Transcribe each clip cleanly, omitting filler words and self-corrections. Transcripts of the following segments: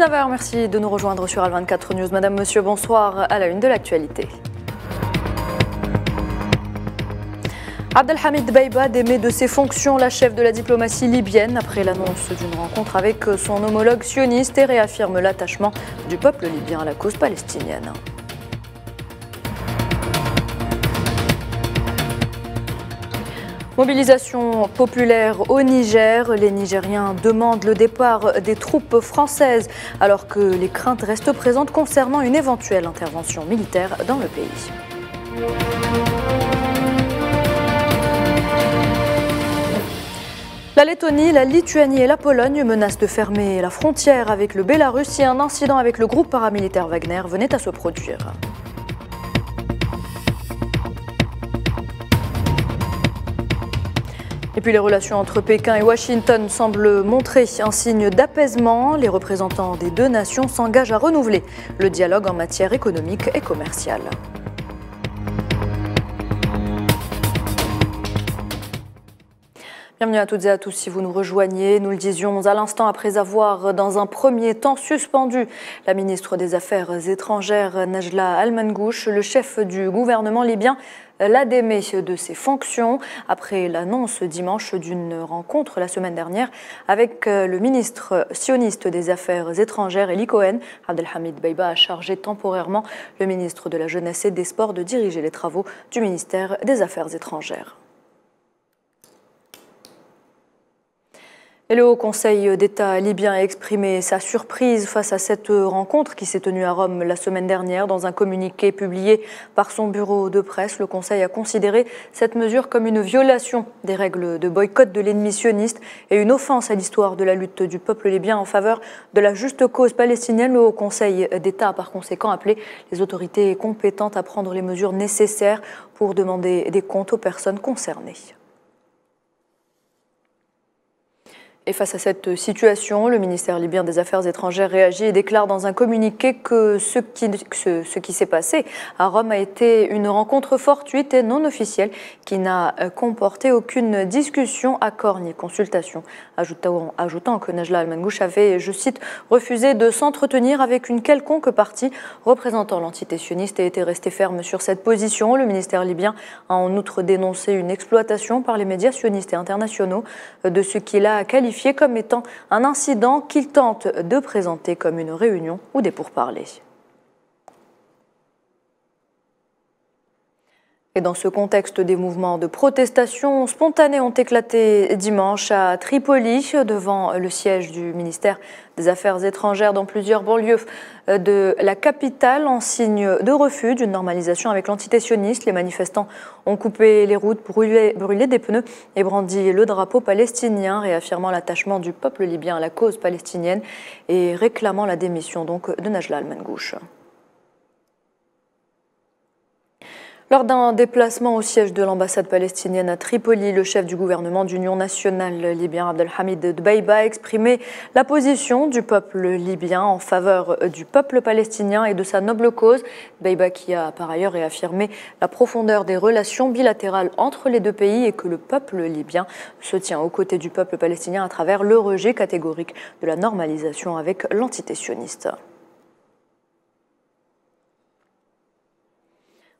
19h, merci de nous rejoindre sur Al24 News. Madame, Monsieur, bonsoir. À la une de l'actualité. Abdelhamid Dbeibah démet de ses fonctions. La chef de la diplomatie libyenne après l'annonce d'une rencontre avec son homologue sioniste et réaffirme l'attachement du peuple libyen à la cause palestinienne. Mobilisation populaire au Niger. Les Nigériens demandent le départ des troupes françaises alors que les craintes restent présentes concernant une éventuelle intervention militaire dans le pays. La Lettonie, la Lituanie et la Pologne menacent de fermer la frontière avec le Bélarus si un incident avec le groupe paramilitaire Wagner venait à se produire. Et puis les relations entre Pékin et Washington semblent montrer un signe d'apaisement. Les représentants des deux nations s'engagent à renouveler le dialogue en matière économique et commerciale. Bienvenue à toutes et à tous si vous nous rejoignez. Nous le disions à l'instant après avoir dans un premier temps suspendu la ministre des Affaires étrangères Najla Al-Mangouche. Le chef du gouvernement libyen l'a démis de ses fonctions après l'annonce dimanche d'une rencontre la semaine dernière avec le ministre sioniste des Affaires étrangères Eli Cohen. Abdelhamid Dbeibah a chargé temporairement le ministre de la Jeunesse et des Sports de diriger les travaux du ministère des Affaires étrangères. Et le Haut Conseil d'État libyen a exprimé sa surprise face à cette rencontre qui s'est tenue à Rome la semaine dernière. Dans un communiqué publié par son bureau de presse, le Conseil a considéré cette mesure comme une violation des règles de boycott de l'ennemi sioniste et une offense à l'histoire de la lutte du peuple libyen en faveur de la juste cause palestinienne. Le Haut Conseil d'État a par conséquent appelé les autorités compétentes à prendre les mesures nécessaires pour demander des comptes aux personnes concernées. Et face à cette situation, le ministère libyen des Affaires étrangères réagit et déclare dans un communiqué que ce qui s'est passé à Rome a été une rencontre fortuite et non officielle qui n'a comporté aucune discussion, accord ni consultation, ajoutant que Najla Al-Mangouche avait, je cite, refusé de s'entretenir avec une quelconque partie représentant l'entité sioniste et était resté ferme sur cette position. Le ministère libyen a en outre dénoncé une exploitation par les médias sionistes et internationaux de ce qu'il a qualifié comme étant un incident qu'il tente de présenter comme une réunion ou des pourparlers. Et dans ce contexte, des mouvements de protestation spontanés ont éclaté dimanche à Tripoli, devant le siège du ministère des Affaires étrangères dans plusieurs banlieues de la capitale, en signe de refus d'une normalisation avec l'entité sioniste. Les manifestants ont coupé les routes, brûlé des pneus et brandi le drapeau palestinien, réaffirmant l'attachement du peuple libyen à la cause palestinienne et réclamant la démission donc de Najla Al-Mangouche. Lors d'un déplacement au siège de l'ambassade palestinienne à Tripoli, le chef du gouvernement d'union nationale libyen Abdelhamid Dbeibah a exprimé la position du peuple libyen en faveur du peuple palestinien et de sa noble cause. Dbeibah qui a par ailleurs réaffirmé la profondeur des relations bilatérales entre les deux pays et que le peuple libyen se tient aux côtés du peuple palestinien à travers le rejet catégorique de la normalisation avec l'entité sioniste.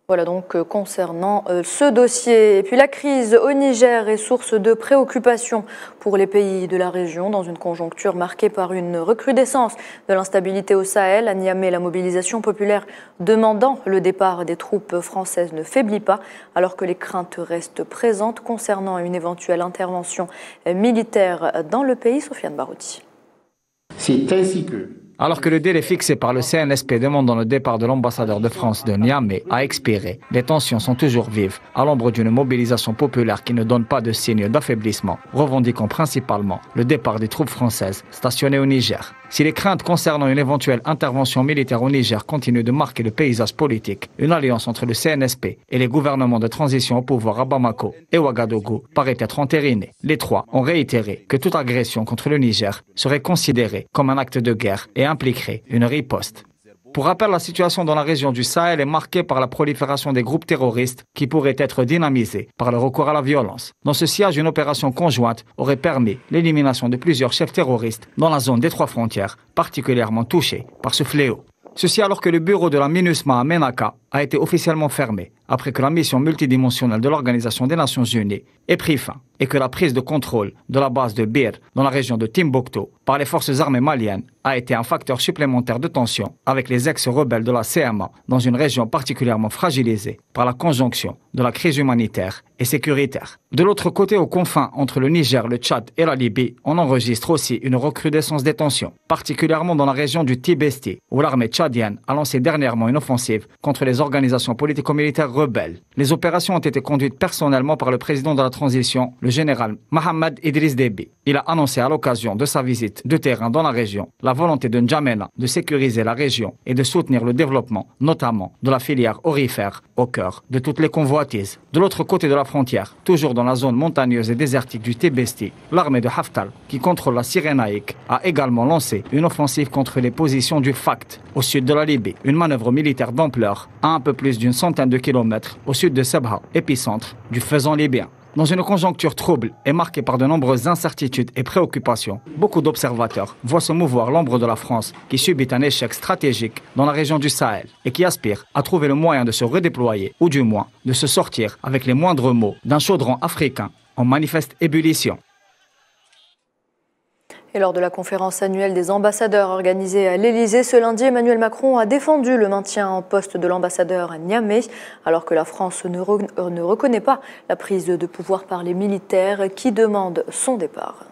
Voilà donc concernant ce dossier. Et puis la crise au Niger est source de préoccupation pour les pays de la région dans une conjoncture marquée par une recrudescence de l'instabilité au Sahel. À Niamey, la mobilisation populaire demandant le départ des troupes françaises ne faiblit pas alors que les craintes restent présentes concernant une éventuelle intervention militaire dans le pays. Sofiane Barouti. C'est ainsi que... Alors que le délai fixé par le CNSP demandant le départ de l'ambassadeur de France de Niamey a expiré, les tensions sont toujours vives, à l'ombre d'une mobilisation populaire qui ne donne pas de signe d'affaiblissement, revendiquant principalement le départ des troupes françaises stationnées au Niger. Si les craintes concernant une éventuelle intervention militaire au Niger continuent de marquer le paysage politique, une alliance entre le CNSP et les gouvernements de transition au pouvoir à Bamako et Ouagadougou paraît être entérinée. Les trois ont réitéré que toute agression contre le Niger serait considérée comme un acte de guerre et impliquerait une riposte. Pour rappel, la situation dans la région du Sahel est marquée par la prolifération des groupes terroristes qui pourraient être dynamisés par le recours à la violence. Dans ce sillage, une opération conjointe aurait permis l'élimination de plusieurs chefs terroristes dans la zone des 3 frontières, particulièrement touchée par ce fléau. Ceci alors que le bureau de la MINUSMA à Ménaka a été officiellement fermé après que la mission multidimensionnelle de l'Organisation des Nations Unies ait pris fin et que la prise de contrôle de la base de Bir dans la région de Timbuktu par les forces armées maliennes a été un facteur supplémentaire de tension avec les ex-rebelles de la CMA dans une région particulièrement fragilisée par la conjonction de la crise humanitaire et sécuritaire. De l'autre côté, aux confins entre le Niger, le Tchad et la Libye, on enregistre aussi une recrudescence des tensions, particulièrement dans la région du Tibesti, où l'armée tchadienne a lancé dernièrement une offensive contre les organisations politico-militaires rebelles. Les opérations ont été conduites personnellement par le président de la transition, le général Mohamed Idriss Déby. Il a annoncé à l'occasion de sa visite de terrain dans la région la volonté de N'Djamena de sécuriser la région et de soutenir le développement, notamment de la filière aurifère, au cœur de toutes les convoitises. De l'autre côté de la frontière, toujours dans la zone montagneuse et désertique du Tibesti, l'armée de Haftar, qui contrôle la Cyrénaïque, a également lancé une offensive contre les positions du FACT, au sud de la Libye. Une manœuvre militaire d'ampleur à un peu plus d'une centaine de kilomètres au sud de Sebha, épicentre du faisan libyen. Dans une conjoncture trouble et marquée par de nombreuses incertitudes et préoccupations, beaucoup d'observateurs voient se mouvoir l'ombre de la France qui subit un échec stratégique dans la région du Sahel et qui aspire à trouver le moyen de se redéployer ou du moins de se sortir avec les moindres maux d'un chaudron africain en manifeste ébullition. Et lors de la conférence annuelle des ambassadeurs organisée à l'Elysée ce lundi, Emmanuel Macron a défendu le maintien en poste de l'ambassadeur à Niamey, alors que la France ne reconnaît pas la prise de pouvoir par les militaires qui demandent son départ.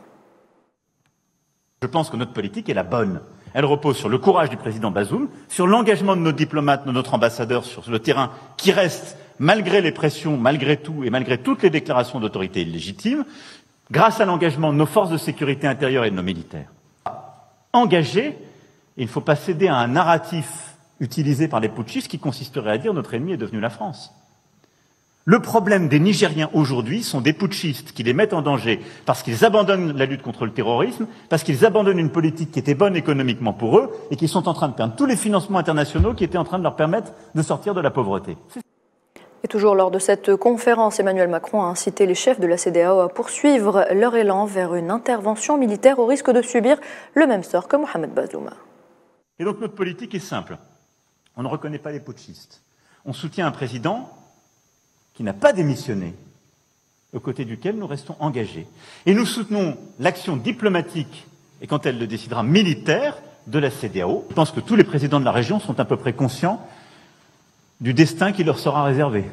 Je pense que notre politique est la bonne. Elle repose sur le courage du président Bazoum, sur l'engagement de nos diplomates, de notre ambassadeur sur le terrain, qui reste, malgré les pressions, malgré tout et malgré toutes les déclarations d'autorité illégitimes, grâce à l'engagement de nos forces de sécurité intérieure et de nos militaires. Engagés, il ne faut pas céder à un narratif utilisé par les putschistes qui consisterait à dire notre ennemi est devenu la France. Le problème des Nigériens aujourd'hui sont des putschistes qui les mettent en danger parce qu'ils abandonnent la lutte contre le terrorisme, parce qu'ils abandonnent une politique qui était bonne économiquement pour eux et qui sont en train de perdre tous les financements internationaux qui étaient en train de leur permettre de sortir de la pauvreté. Et toujours lors de cette conférence, Emmanuel Macron a incité les chefs de la CEDEAO à poursuivre leur élan vers une intervention militaire au risque de subir le même sort que Mohamed Bazoum. Et donc notre politique est simple. On ne reconnaît pas les putschistes. On soutient un président qui n'a pas démissionné, aux côtés duquel nous restons engagés. Et nous soutenons l'action diplomatique, et quand elle le décidera, militaire, de la CEDEAO. Je pense que tous les présidents de la région sont à peu près conscients du destin qui leur sera réservé.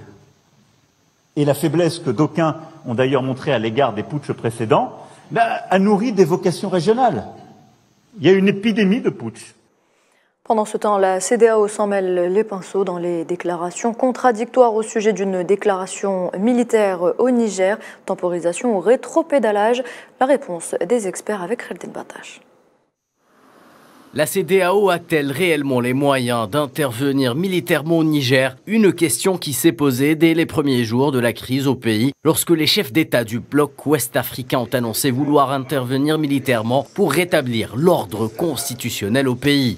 Et la faiblesse que d'aucuns ont d'ailleurs montrée à l'égard des putschs précédents a nourri des vocations régionales. Il y a une épidémie de putsch. Pendant ce temps, la CEDEAO s'en mêle les pinceaux dans les déclarations contradictoires au sujet d'une déclaration militaire au Niger, temporisation ou rétropédalage. La réponse des experts avec Kheldin Batache. La CEDEAO a-t-elle réellement les moyens d'intervenir militairement au Niger? Une question qui s'est posée dès les premiers jours de la crise au pays, lorsque les chefs d'État du bloc ouest-africain ont annoncé vouloir intervenir militairement pour rétablir l'ordre constitutionnel au pays.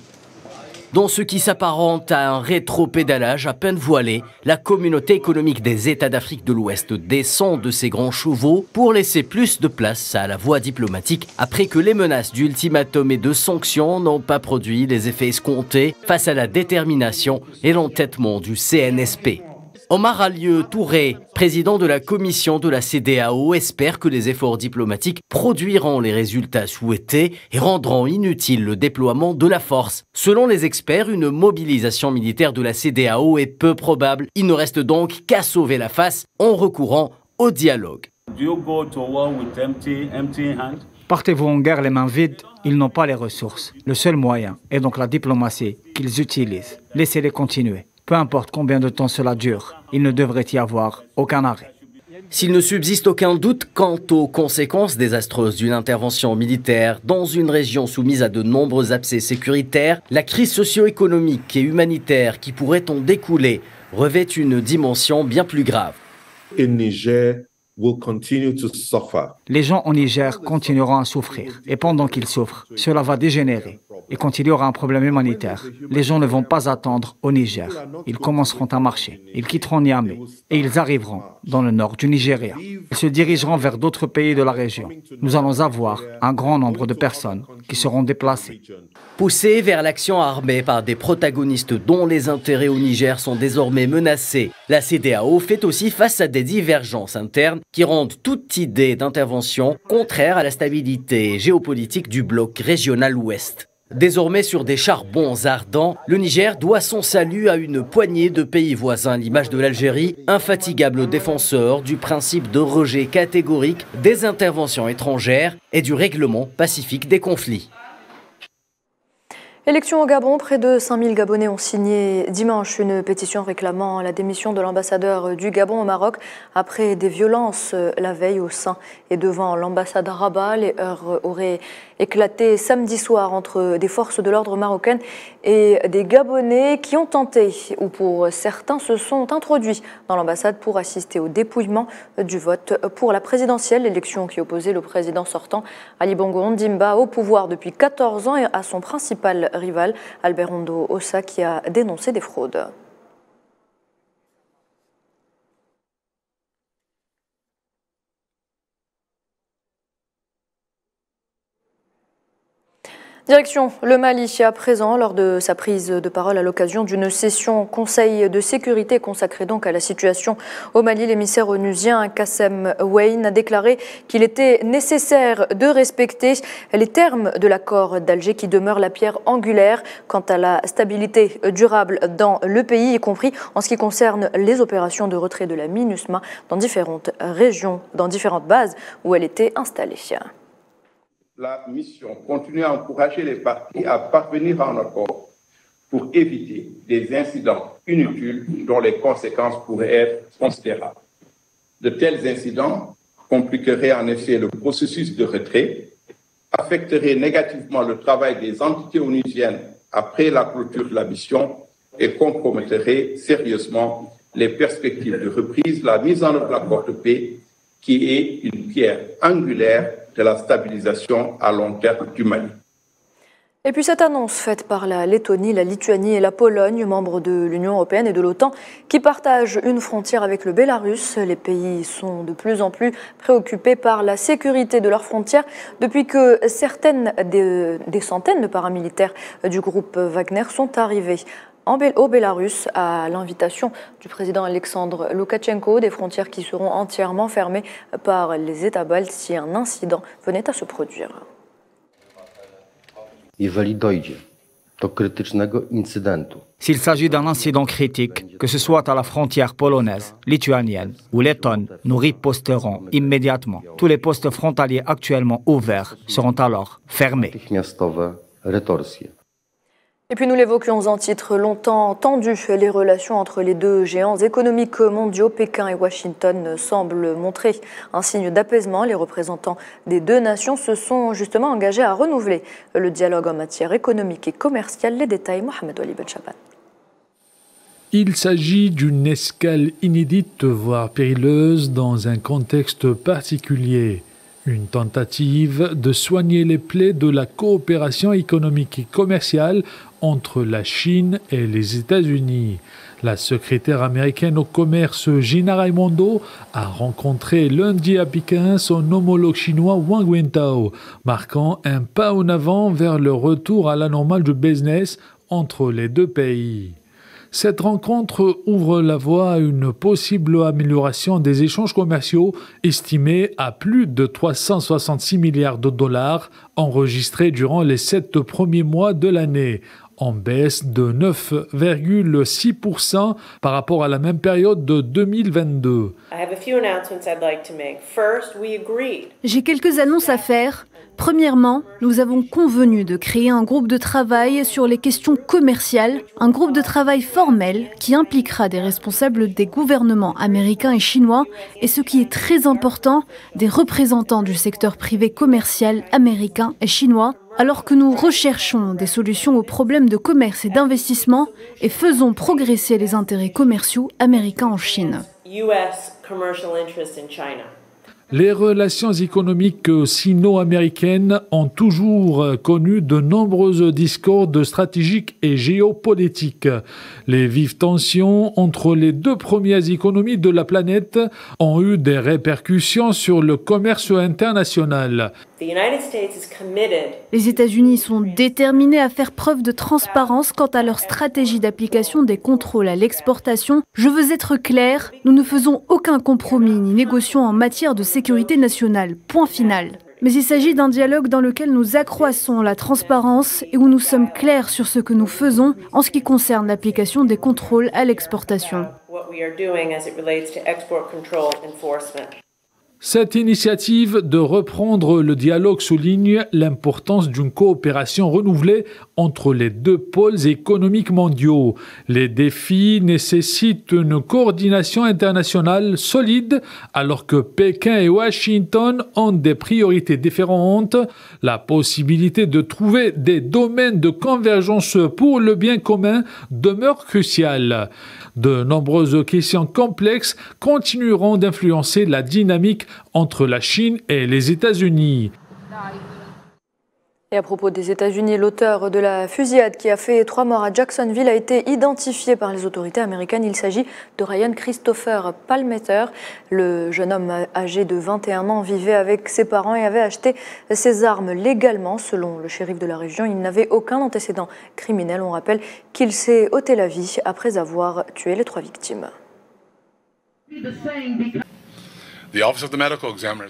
Dans ce qui s'apparente à un rétropédalage à peine voilé, la communauté économique des États d'Afrique de l'Ouest descend de ses grands chevaux pour laisser plus de place à la voie diplomatique après que les menaces d'ultimatum et de sanctions n'ont pas produit les effets escomptés face à la détermination et l'entêtement du CNSP. Omar Alieu Touré, président de la commission de la CEDEAO, espère que les efforts diplomatiques produiront les résultats souhaités et rendront inutile le déploiement de la force. Selon les experts, une mobilisation militaire de la CEDEAO est peu probable. Il ne reste donc qu'à sauver la face en recourant au dialogue. Partez-vous en guerre les mains vides? Ils n'ont pas les ressources. Le seul moyen est donc la diplomatie qu'ils utilisent. Laissez-les continuer. Peu importe combien de temps cela dure, il ne devrait y avoir aucun arrêt. S'il ne subsiste aucun doute quant aux conséquences désastreuses d'une intervention militaire dans une région soumise à de nombreux abcès sécuritaires, la crise socio-économique et humanitaire qui pourrait en découler revêt une dimension bien plus grave. Les gens au Niger continueront à souffrir et pendant qu'ils souffrent, cela va dégénérer. Et quand il y aura un problème humanitaire, les gens ne vont pas attendre au Niger. Ils commenceront à marcher. Ils quitteront Niamey et ils arriveront dans le nord du Nigeria. Ils se dirigeront vers d'autres pays de la région. Nous allons avoir un grand nombre de personnes qui seront déplacées. Poussés vers l'action armée par des protagonistes dont les intérêts au Niger sont désormais menacés, la CEDEAO fait aussi face à des divergences internes qui rendent toute idée d'intervention contraire à la stabilité géopolitique du bloc régional ouest. Désormais sur des charbons ardents, le Niger doit son salut à une poignée de pays voisins, à l'image de l'Algérie, infatigable défenseur du principe de rejet catégorique des interventions étrangères et du règlement pacifique des conflits. Élection au Gabon, près de 5000 Gabonais ont signé dimanche une pétition réclamant la démission de l'ambassadeur du Gabon au Maroc après des violences la veille au sein et devant l'ambassade à Rabat. Les heurts auraient éclaté samedi soir entre des forces de l'ordre marocaines et des Gabonais qui ont tenté, ou pour certains se sont introduits dans l'ambassade pour assister au dépouillement du vote pour la présidentielle, l'élection qui opposait le président sortant Ali Bongo Ondimba au pouvoir depuis 14 ans et à son principal rival Albert Ondo Ossa qui a dénoncé des fraudes. Direction le Mali à présent, lors de sa prise de parole à l'occasion d'une session Conseil de sécurité consacrée donc à la situation au Mali, l'émissaire onusien Kassem Wayne a déclaré qu'il était nécessaire de respecter les termes de l'accord d'Alger qui demeure la pierre angulaire quant à la stabilité durable dans le pays, y compris en ce qui concerne les opérations de retrait de la MINUSMA dans différentes régions, dans différentes bases où elle était installée. La mission continue à encourager les parties à parvenir à un accord pour éviter des incidents inutiles dont les conséquences pourraient être considérables. De tels incidents compliqueraient en effet le processus de retrait, affecteraient négativement le travail des entités onusiennes après la clôture de la mission et compromettraient sérieusement les perspectives de reprise, la mise en œuvre de l'accord de paix qui est une pierre angulaire de la stabilisation à long terme du Mali. Et puis cette annonce faite par la Lettonie, la Lituanie et la Pologne, membres de l'Union européenne et de l'OTAN, qui partagent une frontière avec le Bélarus. Les pays sont de plus en plus préoccupés par la sécurité de leurs frontières depuis que des centaines de paramilitaires du groupe Wagner sont arrivés au Bélarus à l'invitation du président Alexandre Loukachenko, des frontières qui seront entièrement fermées par les États baltes si un incident venait à se produire. S'il s'agit d'un incident critique, que ce soit à la frontière polonaise, lituanienne ou lettonne, nous riposterons immédiatement. Tous les postes frontaliers actuellement ouverts seront alors fermés. Et puis nous l'évoquions en titre, longtemps tendu, les relations entre les deux géants économiques mondiaux, Pékin et Washington, semblent montrer un signe d'apaisement. Les représentants des deux nations se sont justement engagés à renouveler le dialogue en matière économique et commerciale. Les détails, Mohamed Wali Ben-Chaban. Il s'agit d'une escale inédite, voire périlleuse, dans un contexte particulier. Une tentative de soigner les plaies de la coopération économique et commerciale entre la Chine et les États-Unis. La secrétaire américaine au commerce Gina Raimondo a rencontré lundi à Pékin son homologue chinois Wang Wentao, marquant un pas en avant vers le retour à la normale du business entre les deux pays. Cette rencontre ouvre la voie à une possible amélioration des échanges commerciaux estimés à plus de 366 milliards de dollars enregistrés durant les 7 premiers mois de l'année, en baisse de 9,6% par rapport à la même période de 2022. J'ai quelques annonces à faire. Premièrement, nous avons convenu de créer un groupe de travail sur les questions commerciales, un groupe de travail formel qui impliquera des responsables des gouvernements américains et chinois et, ce qui est très important, des représentants du secteur privé commercial américain et chinois, alors que nous recherchons des solutions aux problèmes de commerce et d'investissement et faisons progresser les intérêts commerciaux américains en Chine. Les relations économiques sino-américaines ont toujours connu de nombreuses discordes stratégiques et géopolitiques. Les vives tensions entre les deux premières économies de la planète ont eu des répercussions sur le commerce international. Les États-Unis sont déterminés à faire preuve de transparence quant à leur stratégie d'application des contrôles à l'exportation. Je veux être clair, nous ne faisons aucun compromis ni négocions en matière de sécurité nationale. Point final. Mais il s'agit d'un dialogue dans lequel nous accroissons la transparence et où nous sommes clairs sur ce que nous faisons en ce qui concerne l'application des contrôles à l'exportation. Cette initiative de reprendre le dialogue souligne l'importance d'une coopération renouvelée entre les deux pôles économiques mondiaux. Les défis nécessitent une coordination internationale solide alors que Pékin et Washington ont des priorités différentes. La possibilité de trouver des domaines de convergence pour le bien commun demeure cruciale. De nombreuses questions complexes continueront d'influencer la dynamique entre la Chine et les États-Unis. Et à propos des États-Unis, l'auteur de la fusillade qui a fait 3 morts à Jacksonville a été identifié par les autorités américaines. Il s'agit de Ryan Christopher Palmeter. Le jeune homme âgé de 21 ans vivait avec ses parents et avait acheté ses armes légalement. Selon le shérif de la région, il n'avait aucun antécédent criminel. On rappelle qu'il s'est ôté la vie après avoir tué les 3 victimes.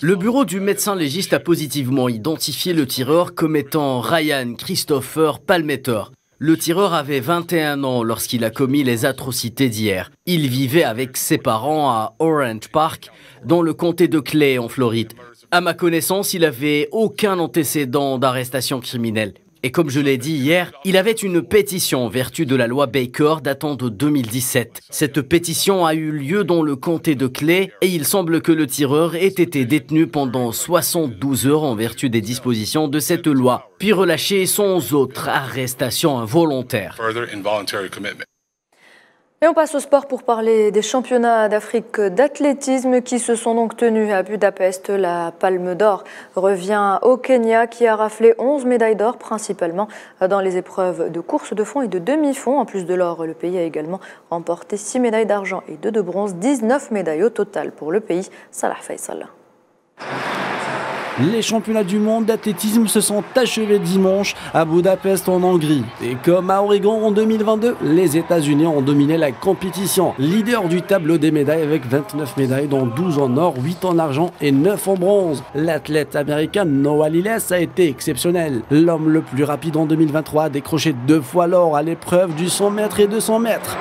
Le bureau du médecin légiste a positivement identifié le tireur comme étant Ryan Christopher Palmeter. Le tireur avait 21 ans lorsqu'il a commis les atrocités d'hier. Il vivait avec ses parents à Orange Park, dans le comté de Clay en Floride. À ma connaissance, il n'avait aucun antécédent d'arrestation criminelle. Et comme je l'ai dit hier, il avait une pétition en vertu de la loi Baker datant de 2017. Cette pétition a eu lieu dans le comté de Clay et il semble que le tireur ait été détenu pendant 72 heures en vertu des dispositions de cette loi, puis relâché sans autre arrestation involontaire. Et on passe au sport pour parler des championnats d'Afrique d'athlétisme qui se sont donc tenus à Budapest. La Palme d'Or revient au Kenya qui a raflé 11 médailles d'or, principalement dans les épreuves de course de fond et de demi-fond. En plus de l'or, le pays a également remporté 6 médailles d'argent et 2 de bronze, 19 médailles au total pour le pays. Salah Faisal. Les championnats du monde d'athlétisme se sont achevés dimanche à Budapest en Hongrie. Et comme à Oregon en 2022, les États-Unis ont dominé la compétition. Leader du tableau des médailles avec 29 médailles dont 12 en or, 8 en argent et 9 en bronze. L'athlète américain Noah Lyles a été exceptionnel. L'homme le plus rapide en 2023 a décroché 2 fois l'or à l'épreuve du 100 mètres et 200 mètres.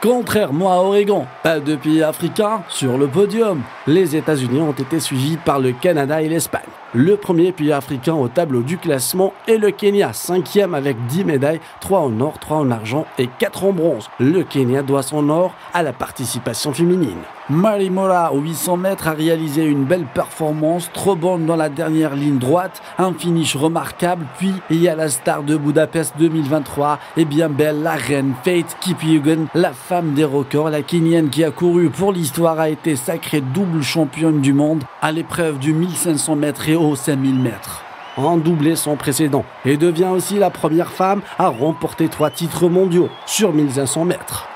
Contrairement à Oregon, pas de pays africains sur le podium. Les États-Unis ont été suivis par le Canada et l'Espagne. Le premier pays africain au tableau du classement est le Kenya, 5e avec 10 médailles, 3 en or, 3 en argent et 4 en bronze. Le Kenya doit son or à la participation féminine. Mary Moraa, aux 800 mètres, a réalisé une belle performance, trop bonne dans la dernière ligne droite, un finish remarquable. Puis il y a la star de Budapest 2023, et bien belle, la reine Faith Kipyegon, la femme des records. La Kenyenne qui a couru pour l'histoire a été sacrée double championne du monde à l'épreuve du 1500 mètres et au 5000 mètres. En doublé son précédent et devient aussi la première femme à remporter 3 titres mondiaux sur 1500 mètres.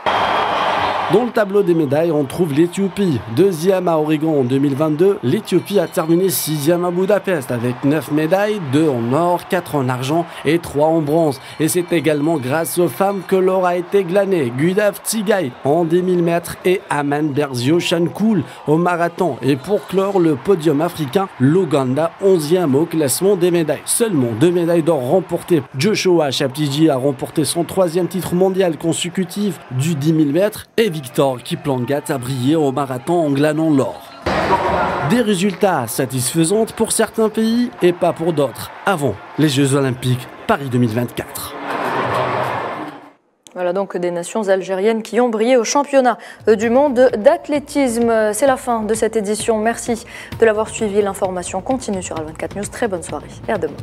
Dans le tableau des médailles, on trouve l'Éthiopie, 2e à Oregon en 2022. L'Éthiopie a terminé 6e à Budapest avec 9 médailles, 2 en or, 4 en argent et 3 en bronze. Et c'est également grâce aux femmes que l'or a été glané. Gudav Tsigai en 10 000 mètres et Aman Berzio Shankul au marathon. Et pour clore le podium africain, l'Ouganda 11e au classement des médailles. Seulement 2 médailles d'or remportées. Joshua Cheptegei a remporté son 3e titre mondial consécutif du 10 000 mètres et Victor Kiplangat a brillé au marathon en glanant l'or. Des résultats satisfaisants pour certains pays et pas pour d'autres. Avant les Jeux Olympiques Paris 2024. Voilà donc des nations algériennes qui ont brillé au championnat du monde d'athlétisme. C'est la fin de cette édition. Merci de l'avoir suivi. L'information continue sur Al24 News. Très bonne soirée et à demain.